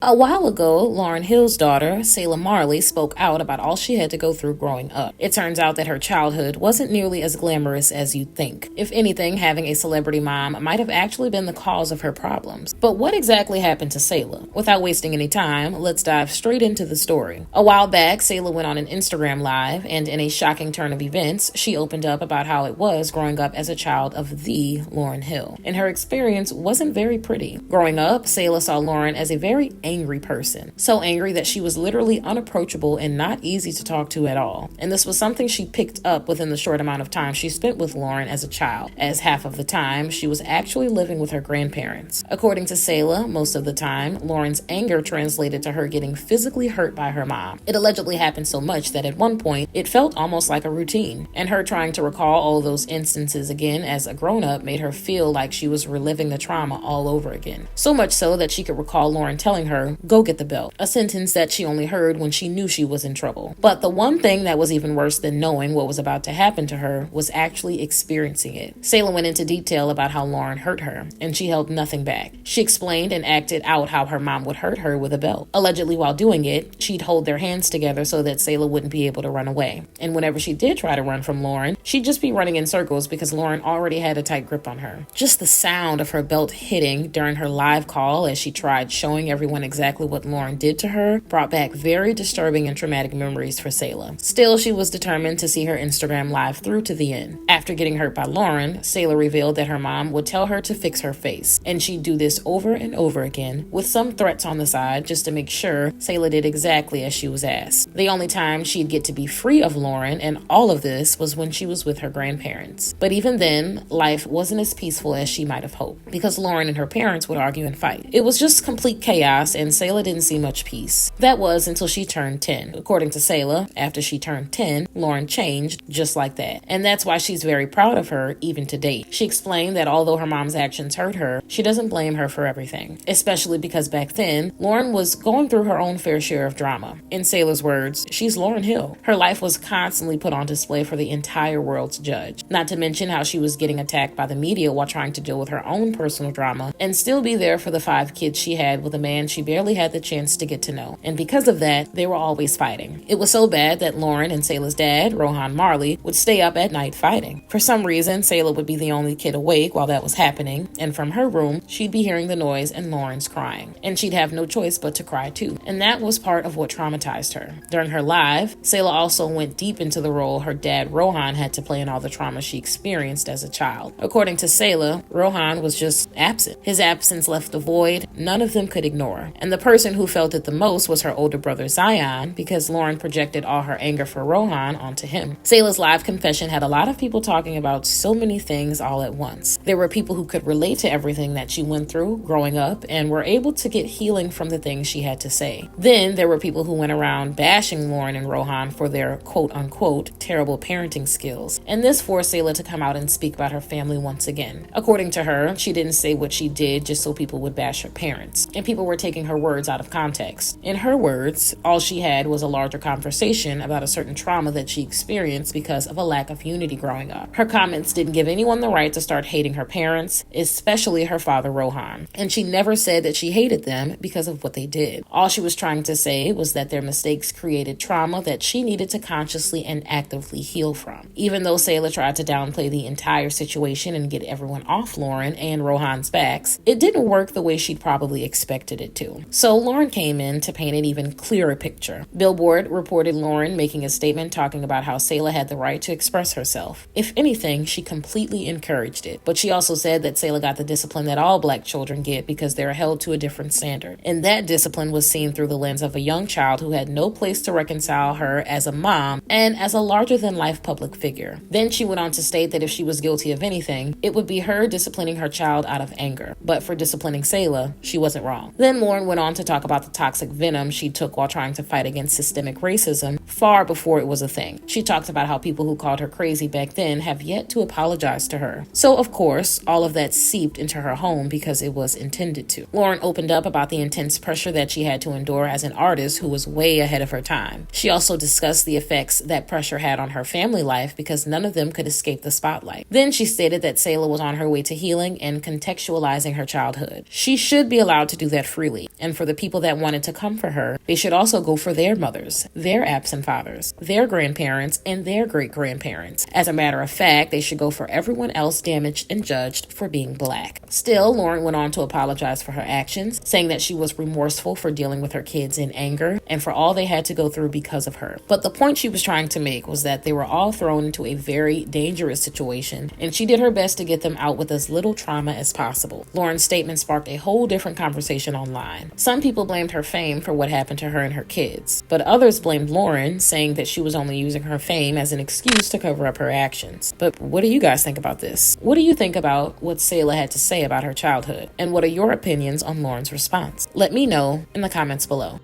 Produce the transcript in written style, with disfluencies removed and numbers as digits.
A while ago, Lauryn Hill's daughter, Selah Marley, spoke out about all she had to go through growing up. It turns out that her childhood wasn't nearly as glamorous as you'd think. If anything, having a celebrity mom might have actually been the cause of her problems. But what exactly happened to Selah? Without wasting any time, let's dive straight into the story. A while back, Selah went on an Instagram Live, and in a shocking turn of events, she opened up about how it was growing up as a child of the Lauryn Hill. And her experience wasn't very pretty. Growing up, Selah saw Lauryn as a very angry person. So angry that she was literally unapproachable and not easy to talk to at all. And this was something she picked up within the short amount of time she spent with Lauryn as a child, as half of the time she was actually living with her grandparents. According to Selah, most of the time, Lauryn's anger translated to her getting physically hurt by her mom. It allegedly happened so much that at one point, it felt almost like a routine, and her trying to recall all those instances again as a grown-up made her feel like she was reliving the trauma all over again. So much so that she could recall Lauryn telling her, "Go get the belt," a sentence that she only heard when she knew she was in trouble. But the one thing that was even worse than knowing what was about to happen to her was actually experiencing it. Selah went into detail about how Lauryn hurt her, and she held nothing back. She explained and acted out how her mom would hurt her with a belt. Allegedly, while doing it, she'd hold their hands together so that Selah wouldn't be able to run away. And whenever she did try to run from Lauryn, she'd just be running in circles because Lauryn already had a tight grip on her. Just the sound of her belt hitting during her live call as she tried showing everyone exactly what Lauryn did to her brought back very disturbing and traumatic memories for Selah. Still, she was determined to see her Instagram Live through to the end. After getting hurt by Lauryn, Selah revealed that her mom would tell her to fix her face, and she'd do this over and over again, with some threats on the side just to make sure Selah did exactly as she was asked. The only time she'd get to be free of Lauryn and all of this was when she was with her grandparents. But even then, life wasn't as peaceful as she might have hoped, because Lauryn and her parents would argue and fight. It was just complete chaos, and Selah didn't see much peace. That was until she turned 10. According to Selah, after she turned 10, Lauryn changed just like that. And that's why she's very proud of her, even to date. She explained that although her mom's actions hurt her, she doesn't blame her for everything. Especially because back then, Lauryn was going through her own fair share of drama. In Selah's words, she's Lauryn Hill. Her life was constantly put on display for the entire world to judge. Not to mention how she was getting attacked by the media while trying to deal with her own personal drama and still be there for the 5 kids she had with a man she barely had the chance to get to know. And because of that, they were always fighting. It was so bad that Lauryn and Selah's dad, Rohan Marley, would stay up at night fighting. For some reason, Selah would be the only kid awake while that was happening, and from her room, she'd be hearing the noise and Lauryn's crying. And she'd have no choice but to cry too. And that was part of what traumatized her. During her live, Selah also went deep into the role her dad, Rohan, had to play in all the trauma she experienced as a child. According to Selah, Rohan was just absent. His absence left a void none of them could ignore. And the person who felt it the most was her older brother Zion, because Lauryn projected all her anger for Rohan onto him. Selah's live confession had a lot of people talking about so many things all at once. There were people who could relate to everything that she went through growing up and were able to get healing from the things she had to say. Then there were people who went around bashing Lauryn and Rohan for their quote-unquote terrible parenting skills. And this forced Selah to come out and speak about her family once again. According to her, she didn't say what she did just so people would bash her parents, and people were taking her words out of context. In her words, all she had was a larger conversation about a certain trauma that she experienced because of a lack of unity growing up. Her comments didn't give anyone the right to start hating her parents, especially her father Rohan, and she never said that she hated them because of what they did. All she was trying to say was that their mistakes created trauma that she needed to consciously and actively heal from. Even though Selah tried to downplay the entire situation and get everyone off Lauryn and Rohan's backs, it didn't work the way she'd probably expected it to. So Lauryn came in to paint an even clearer picture. Billboard reported Lauryn making a statement talking about how Selah had the right to express herself. If anything, she completely encouraged it. But she also said that Selah got the discipline that all Black children get because they're held to a different standard. And that discipline was seen through the lens of a young child who had no place to reconcile her as a mom and as a larger-than-life public figure. Then she went on to state that if she was guilty of anything, it would be her disciplining her child out of anger. But for disciplining Selah, she wasn't wrong. Then Lauryn went on to talk about the toxic venom she took while trying to fight against systemic racism far before it was a thing. She talked about how people who called her crazy back then have yet to apologize to her. So, of course, all of that seeped into her home because it was intended to. Lauryn opened up about the intense pressure that she had to endure as an artist who was way ahead of her time. She also discussed the effects that pressure had on her family life because none of them could escape the spotlight. Then she stated that Selah was on her way to healing and contextualizing her childhood. She should be allowed to do that freely. And for the people that wanted to come for her, they should also go for their mothers, their absent fathers, their grandparents, and their great-grandparents. As a matter of fact, they should go for everyone else damaged and judged for being Black. Still, Lauryn went on to apologize for her actions, saying that she was remorseful for dealing with her kids in anger and for all they had to go through because of her. But the point she was trying to make was that they were all thrown into a very dangerous situation, and she did her best to get them out with as little trauma as possible. Lauryn's statement sparked a whole different conversation online. Some people blamed her fame for what happened to her and her kids, but others blamed Lauryn, saying that she was only using her fame as an excuse to cover up her actions. But what do you guys think about this? What do you think about what Selah had to say about her childhood? And what are your opinions on Lauryn's response? Let me know in the comments below.